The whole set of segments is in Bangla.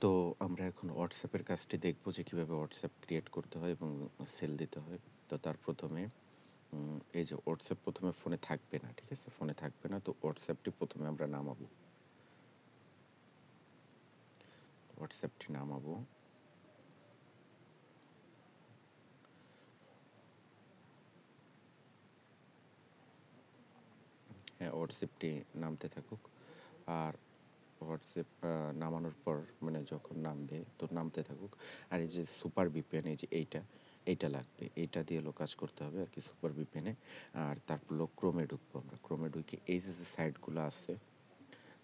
তো আমরা এখন হোয়াটসঅ্যাপের কাজটি দেখব যে কীভাবে হোয়াটসঅ্যাপ ক্রিয়েট করতে হয় এবং সেল দিতে হয়। তো তার প্রথমে এই যে হোয়াটসঅ্যাপ প্রথমে ফোনে থাকবে না, ঠিক আছে? ফোনে থাকবে না, তো হোয়াটসঅ্যাপটি প্রথমে আমরা নামাবো। হোয়াটসঅ্যাপটি নামাবো। হ্যাঁ, হোয়াটসঅ্যাপটি নামতে থাকুক। আর হোয়াটসঅ্যাপ নামানোর পর মানে যখন নামবে তো নামতে থাকুক। আর এই যে সুপার ভিপিএন এই যে এইটা লাগবে। এইটা দিয়ে হলো কাজ করতে হবে আরকি সুপার ভিপিএনে। আর তারপর হলো ক্রোমে ঢুকবো আমরা। ক্রোমে ঢুকে এই যে সাইটগুলো আছে,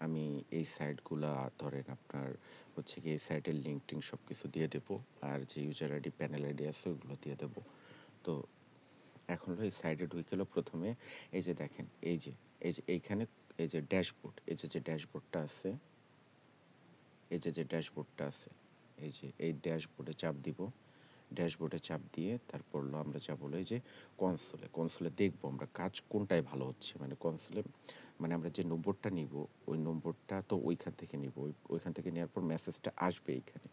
আমি এই সাইটগুলা ধরেন আপনার হচ্ছে গিয়ে এই সাইটের লিঙ্ক-টিঙ্ক সবকিছু দিয়ে দেবো। আর যে ইউজার আইডি, প্যানেল আইডি আছে ওগুলো দিয়ে দেবো। তো এখন হলো এই সাইডে ঢুকে হলো প্রথমে এই যে দেখেন এই যে এইখানে এই যে ড্যাশবোর্ড, এই যে ড্যাশবোর্ডটা আছে, এই যে ড্যাশবোর্ডটা আছে, এই যে এই ড্যাশবোর্ডে চাপ দিব। ড্যাশবোর্ডে চাপ দিয়ে তারপর হলো আমরা যাবো হলো এই যে কনসোলে। কনসোলে দেখবো আমরা কাজ কোনটায় ভালো হচ্ছে। মানে কনসোলে মানে আমরা যে নম্বরটা নিবো, ওই নম্বরটা তো ওইখান থেকে নিবো। ওইখান থেকে নেওয়ার পর মেসেজটা আসবে এইখানে।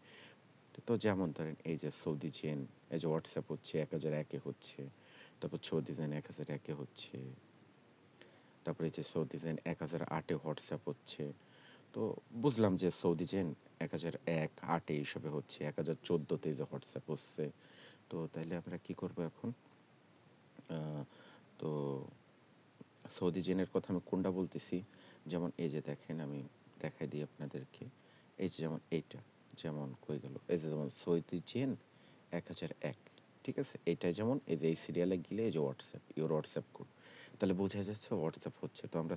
তো যেমন ধরেন এই যে সৌদি চেইন, এই যে হোয়াটসঅ্যাপ হচ্ছে ১০০১ এ হচ্ছে। তারপর সৌদি চেইন ১০০১ এ হচ্ছে। তারপরে এই যে সৌদি চেইন ১০০৮ এ হোয়াটসঅ্যাপ হচ্ছে। তো বুঝলাম যে সৌদি চেইন ১০০১, ৮ এ এইসবে হচ্ছে। ১০১৪ তে যে হোয়াটসঅ্যাপ হচ্ছে। তো তাইলে আমরা কি করব এখন? আ তো সৌদি চেইনের কথা আমি কোনটা বলতেছি? যেমন এই যে দেখেন আমি দেখাই দিই আপনাদেরকে। এই যে যেমন এইটা, যেমন কই গেল? এই যে যেমন সৌদি চেইন ১০০১, ঠিক আছে? এইটায় যেমন এই যে এই সিরিয়ালে গেলে এই যে হোয়াটসঅ্যাপ, ইওর হোয়াটসঅ্যাপ কোড। তাহলে বোঝা যাচ্ছে হোয়াটসঅ্যাপ হচ্ছে। তো আমরা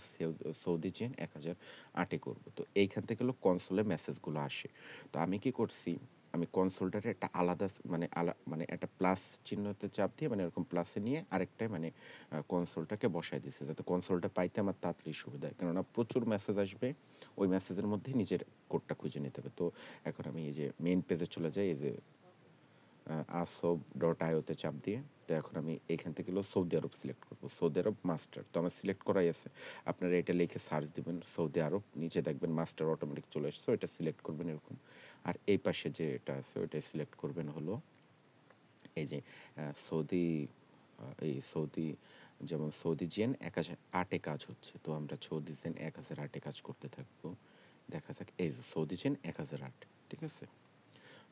সৌদি চেইন ১০০৮ এ করব। তো এইখান থেকে হলো কনসোলে মেসেজগুলো আসে। তো আমি কি করছি? আমি কনসোলটারে একটা আলাদা মানে একটা প্লাস চিহ্নতে চাপ দিয়ে মানে এরকম প্লাসে নিয়ে আরেকটায় মানে কনসোলটাকে বসায় দিছি। যাতে কনসোলটা পাইতে আমার তাড়াতাড়ি সুবিধা হয়। কেননা প্রচুর মেসেজ আসবে। ওই মেসেজের মধ্যেই নিজের কোডটা খুঁজে নিতে হবে। তো এখন আমি এই যে মেইন পেজে চলে যাই। এই যে আসব.io তে চাপ দিয়ে তো এখন আমি এখান থেকে হলো সৌদি আরব সিলেক্ট করব। সৌদি আরব মাস্টার। তো আমার সিলেক্ট করাই আছে। আপনারা এটা লিখে সার্চ দিবেন সৌদি আরব। নিচে দেখবেন মাস্টার অটোমেটিক চলে আসছে। ওইটা সিলেক্ট করবেন এরকম। আর এই পাশে যে এটা আছে ওইটা সিলেক্ট করবেন হলো এই যে সৌদি এই সৌদি যেমন সৌদি জেন ১০০৮ এ কাজ হচ্ছে। তো আমরা সৌদি জেন ১০০৮ এ কাজ করতে থাকবো। দেখা যাক এই যে সৌদি জেন ১০০৮, ঠিক আছে?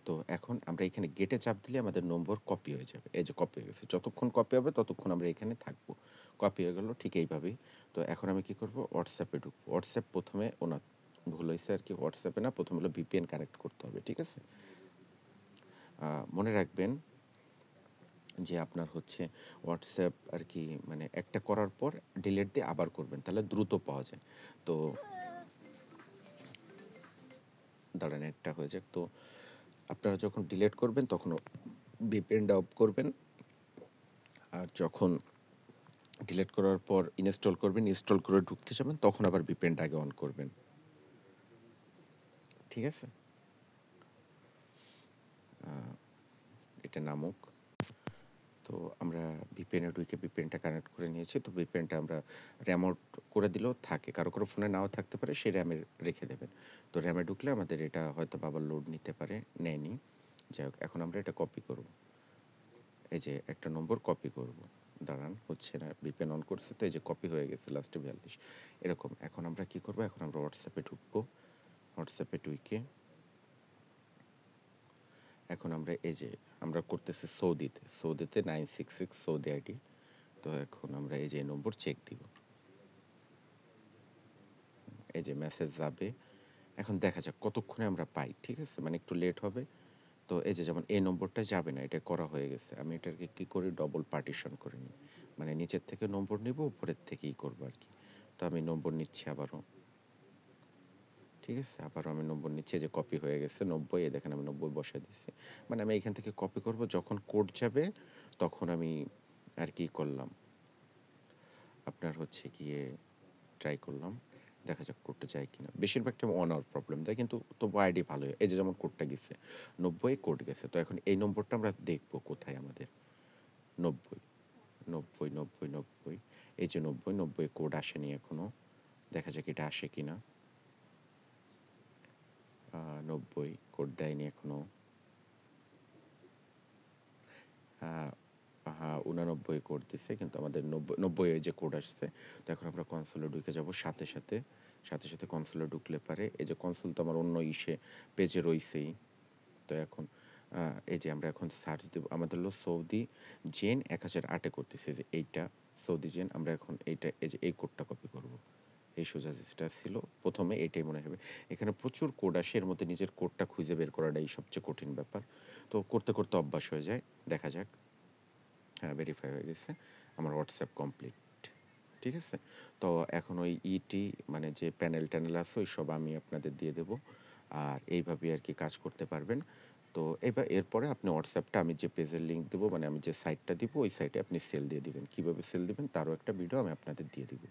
তো এখন আমরা এখানে গেটে চাপ দিলে আমাদের নম্বর কপি হয়ে যাবে। এই যে কপি হয়ে গেছে। যতক্ষণ কপি হবে ততক্ষণ আমরা এখানে থাকবো। কপি হয়ে গেল ঠিক এইভাবেই। তো এখন আমি কি করব? WhatsApp এ ঢুকবো। WhatsApp প্রথমে ভুল হইছে আরকি WhatsApp এ না, প্রথমে হলো VPN কানেক্ট করতে হবে। ঠিক আছে? মনে রাখবেন যে আপনার হচ্ছে WhatsApp আরকি মানে একটা করার পর ডিলিট দিয়ে আবার করবেন। তাহলে দ্রুত পাওয়া যায়। তো দাঁড়ান একটা হয়ে যাক। তো আপনারা যখন ডিলিট করবেন তখন VPN টা অফ করবেন। আর যখন ডিলিট করার পর ইনস্টল করবেন, ইনস্টল করে ঢুকতে যাবেন তখন আবার VPN টা আগে অন করবেন। ঠিক আছে? আ এটা নামুক। তো আমরা VPN এ ঢুকে VPN টা কানেক্ট করে নিয়েছি। তো VPN টা আমরা রিমোট করে দিলেও থাকে। কারো ফোনে নাও থাকতে পারে, সে RAM এ রেখে দেবেন। তো RAM এ ঢুকলে আমাদের এটা হয়তোবা আবার লোড নিতে পারে, নেয়নি। যাই হোক এখন আমরা এটা কপি করব। এই যে একটা নম্বর কপি করব। দাঁড়ান হচ্ছে না। VPN অন করছি তো এই যে কপি হয়ে গেছে লাস্টে ৪২। এরকম। এখন আমরা কি করব? এখন আমরা WhatsApp এ ঢুকবো। WhatsApp এ ঢুইকে এখন আমরা এই যে আমরা করতেছি সৌদিতে। সৌদিতে 966 সৌদি আইডি। তো এখন আমরা এই যে নম্বর চেক দিব। এই যে মেসেজ যাবে। এখন দেখা যাক কতক্ষণে আমরা পাই। ঠিক আছে? মানে একটু লেট হবে। তো এই যে যেমন এই নম্বরটা যাবে না। এটা করা হয়ে গেছে। আমি এটাকে কি করি? ডবল পার্টিশন করে নিই। মানে নিচের থেকে নম্বর নিবো, উপরের থেকেই করবো আরকি। তো আমি নম্বর নিচ্ছি আবারও। ঠিক আছে? আবারও আমি নম্বর নিচ্ছি। এই যে কপি হয়ে গেছে ৯০ এই দেখেন আমি ৯০ বসায় দিচ্ছি। মানে আমি এখান থেকে কপি করব। যখন কোড যাবে তখন আমি আর কি করলাম? আপনার হচ্ছে গিয়ে ট্রাই করলাম। দেখা যাক কোডটা যায় কিনা। বেশিরভাগ টাইম অন হওয়ার প্রবলেম দেয় কিন্তু তবুও আইডি ভালোই। এই যে যেমন কোডটা গেছে। ৯০ কোড গেছে। তো এখন এই নম্বরটা আমরা দেখব কোথায় আমাদের। ৯০, ৯০, ৯০, ৯০ এই যে ৯০, ৯০ কোড আসেনি এখনো। দেখা যাক এটা আসে কিনা। 90 কোড দেয়নি এখনো। হ্যাঁ, হ্যাঁ 89 কোড দিছে, কিন্তু আমাদের 90 এর যে কোড আসছে। তো এখন আমরা কনসোলে ঢুকে যাব সাথে সাথে কনসোলে ঢুকলে পারে এই যে কনসোল তো আমার অন্য পেজে রইছেই। তো এখন এই যে আমরা এখন সার্চ দেব, আমাদের হলো সৌদি জেন 1008 এ করতেছে যে এইটা সৌদি জেন। আমরা এখন এইটা এই যে এই কোডটা কপি করব। এই সোজা যেটা ছিল প্রথমে এটাই মনে হবে। এখানে প্রচুর কোড আসে, এর মধ্যে নিজের কোডটা খুঁজে বের করাটাই সবচেয়ে কঠিন ব্যাপার। তো করতে করতে অভ্যাস হয়ে যায়। দেখা যাক। হ্যাঁ, ভেরিফাই হয়ে গেছে। আমার হোয়াটসঅ্যাপ কমপ্লিট। ঠিক আছে? তো এখন ওই ইটি মানে যে প্যানেল-ট্যানেল আছে ওইসব আমি আপনাদের দিয়ে দেব। আর এইভাবেই আরকি কাজ করতে পারবেন। তো এরপরে আপনি হোয়াটসঅ্যাপটা আমি যে পেজের লিংক দেবো, মানে আমি যে সাইটটা দিব ওই সাইটে আপনি সেল দিয়ে দিবেন। কিভাবে সেল দিবেন তারও একটা ভিডিও আমি আপনাদের দিয়ে দিব।